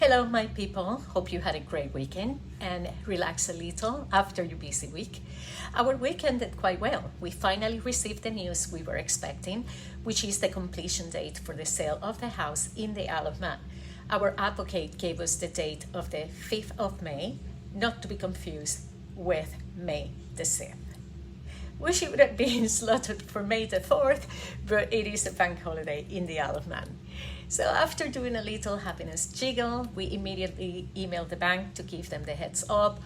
Hello, my people. Hope you had a great weekend and relax a little after your busy week. Our week ended quite well. We finally received the news we were expecting, which is the completion date for the sale of the house in the Isle of Man. Our advocate gave us the date of the 5th of May, not to be confused with May the 6th. Wish it would have been slotted for May the 4th, but it is a bank holiday in the Isle of Man. So after doing a little happiness jiggle, we immediately emailed the bank to give them the heads up.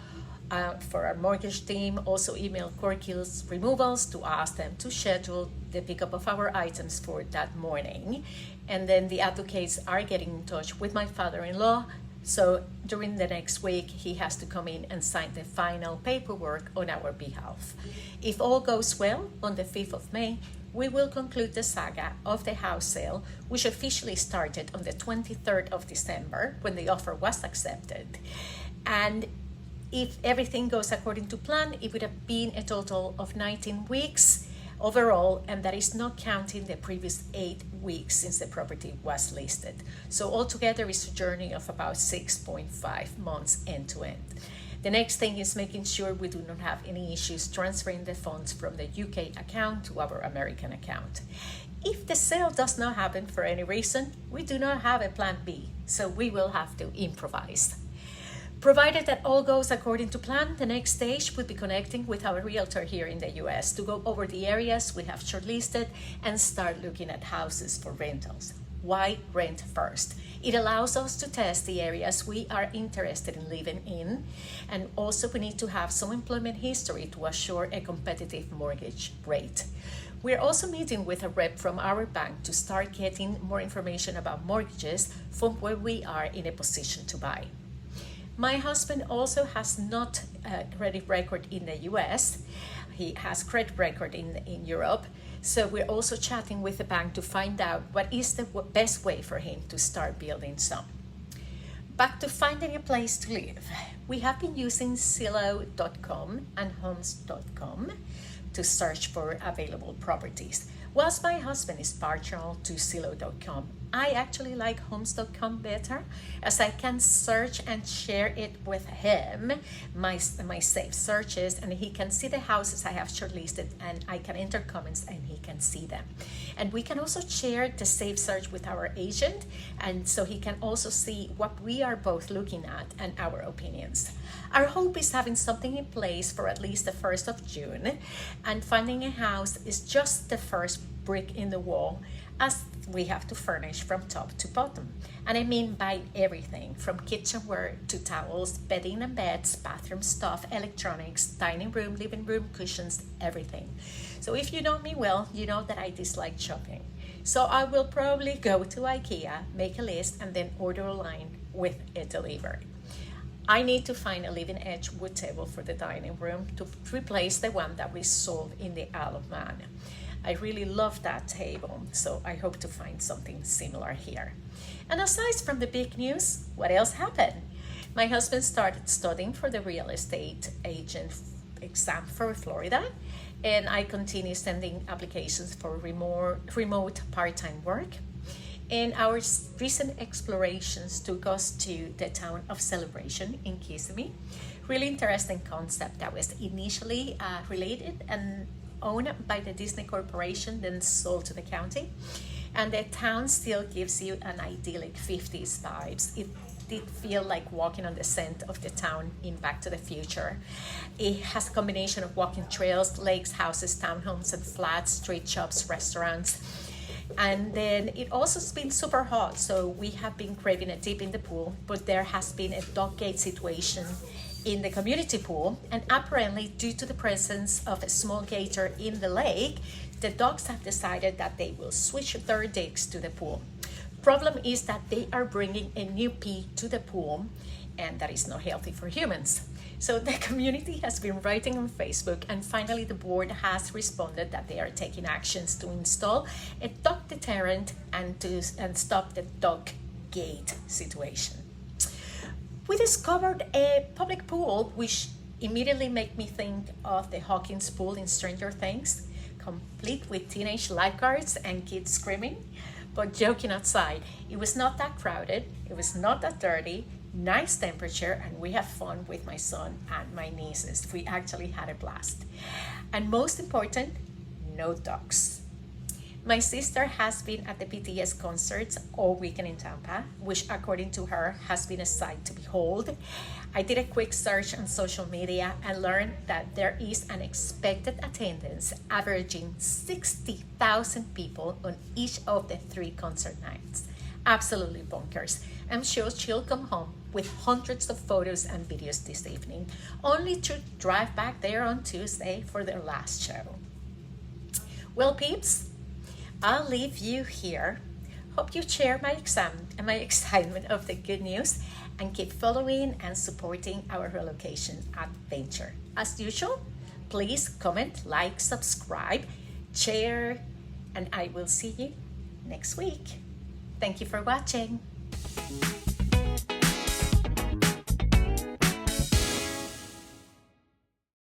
For our mortgage team, also emailed Corkil's Removals to ask them to schedule the pickup of our items for that morning. And then the advocates are getting in touch with my father-in-law. So during the next week, he has to come in and sign the final paperwork on our behalf. If all goes well, on the 5th of May, we will conclude the saga of the house sale, which officially started on the 23rd of December when the offer was accepted. And if everything goes according to plan, it would have been a total of 19 weeks overall, and that is not counting the previous 8 weeks since the property was listed. So altogether, it's a journey of about 6.5 months end to end. The next thing is making sure we do not have any issues transferring the funds from the UK account to our American account. If the sale does not happen for any reason, we do not have a plan B, so we will have to improvise. Provided that all goes according to plan, the next stage would be connecting with our realtor here in the US to go over the areas we have shortlisted and start looking at houses for rentals. Why rent first? It allows us to test the areas we are interested in living in, and also we need to have some employment history to assure a competitive mortgage rate. We're also meeting with a rep from our bank to start getting more information about mortgages from where we are in a position to buy. My husband also has not a credit record in the US. He has credit record in Europe. So we're also chatting with the bank to find out what is the best way for him to start building some. Back to finding a place to live. We have been using Zillow.com and Homes.com to search for available properties. Whilst my husband is partial to Zillow.com, I actually like Homes.com better, as I can search and share it with him, my saved searches, and he can see the houses I have shortlisted, and I can enter comments and he can see them. And we can also share the saved search with our agent, and so he can also see what we are both looking at and our opinions. Our hope is having something in place for at least the 1st of June, and finding a house is just the first brick in the wall, as we have to furnish from top to bottom. And I mean buy everything from kitchenware to towels, bedding and beds, bathroom stuff, electronics, dining room, living room, cushions, everything. So if you know me well, you know that I dislike shopping. So I will probably go to IKEA, make a list, and then order online with a delivery. I need to find a living edge wood table for the dining room to replace the one that we sold in the Isle of Man. I really love that table, so I hope to find something similar here. And aside from the big news, what else happened? My husband started studying for the real estate agent exam for Florida, and I continue sending applications for remote part-time work. And our recent explorations took us to the town of Celebration in Kissimmee. Really interesting concept that was initially related and owned by the Disney Corporation, then sold to the county. And the town still gives you an idyllic 50s vibes. It did feel like walking on the scent of the town in Back to the Future. It has a combination of walking trails, lakes, houses, townhomes, and flats, street shops, restaurants. And then it also has been super hot, so we have been craving a dip in the pool, but there has been a dog gate situation in the community pool, and apparently due to the presence of a small gator in the lake, the dogs have decided that they will switch their digs to the pool. Problem is that they are bringing a new pee to the pool, and that is not healthy for humans. So the community has been writing on Facebook, and finally the board has responded that they are taking actions to install a dog deterrent and stop the dog gate situation. We discovered a public pool, which immediately made me think of the Hawkins pool in Stranger Things, complete with teenage lifeguards and kids screaming. But joking aside, it was not that crowded, it was not that dirty, nice temperature, and we had fun with my son and my nieces. We actually had a blast. And most important, no dogs. My sister has been at the BTS concerts all weekend in Tampa, which according to her has been a sight to behold. I did a quick search on social media and learned that there is an expected attendance averaging 60,000 people on each of the 3 concert nights. Absolutely bonkers. I'm sure she'll come home with hundreds of photos and videos this evening, only to drive back there on Tuesday for their last show. Well, peeps, I'll leave you here. Hope you share my excitement of the good news and keep following and supporting our relocation adventure. As usual, please comment, like, subscribe, share, and I will see you next week. Thank you for watching.